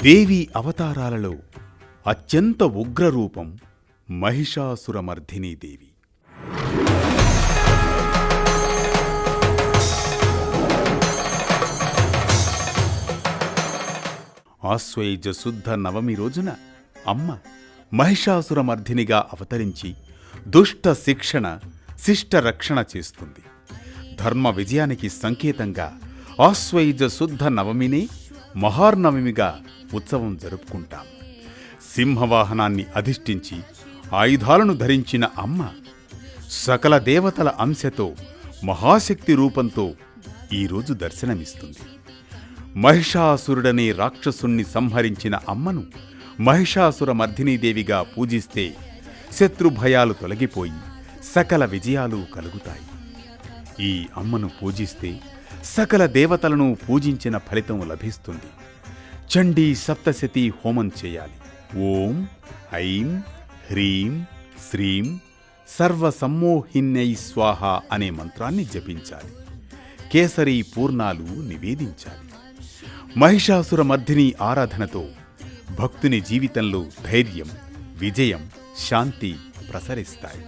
దేవి అవతారాలలో అత్యంత ఉగ్రరూపం మహిషాసురమర్ధినీ దేవి. ఆశ్వయుజ శుద్ధ నవమి రోజున అమ్మ మహిషాసురమర్ధినిగా అవతరించి దుష్ట శిక్షణ శిష్ట రక్షణ చేస్తుంది. ధర్మ విజయానికి సంకేతంగా ఆశ్వయుజ శుద్ధ నవమినే మహార్నవమిగా ఉత్సవం జరుపుకుంటాం. సింహవాహనాన్ని అధిష్ఠించి ఆయుధాలను ధరించిన అమ్మ సకల దేవతల అంశతో మహాశక్తి రూపంతో ఈరోజు దర్శనమిస్తుంది. మహిషాసురుడనే రాక్షసుణ్ణి సంహరించిన అమ్మను మహిషాసురమర్ధినీదేవిగా పూజిస్తే శత్రుభయాలు తొలగిపోయి సకల విజయాలు కలుగుతాయి. ఈ అమ్మను పూజిస్తే సకల దేవతలను పూజించిన ఫలితం లభిస్తుంది. చండీ సప్తశతి హోమం చేయాలి. ఓం ఐం హ్రీం శ్రీం సర్వసమ్మోహిన్యై స్వాహ అనే మంత్రాన్ని జపించాలి. కేసరి పూర్ణాలు నివేదించాలి. మహిషాసురమర్ధిని ఆరాధనతో భక్తుని జీవితంలో ధైర్యం, విజయం, శాంతి ప్రసరిస్తాయి.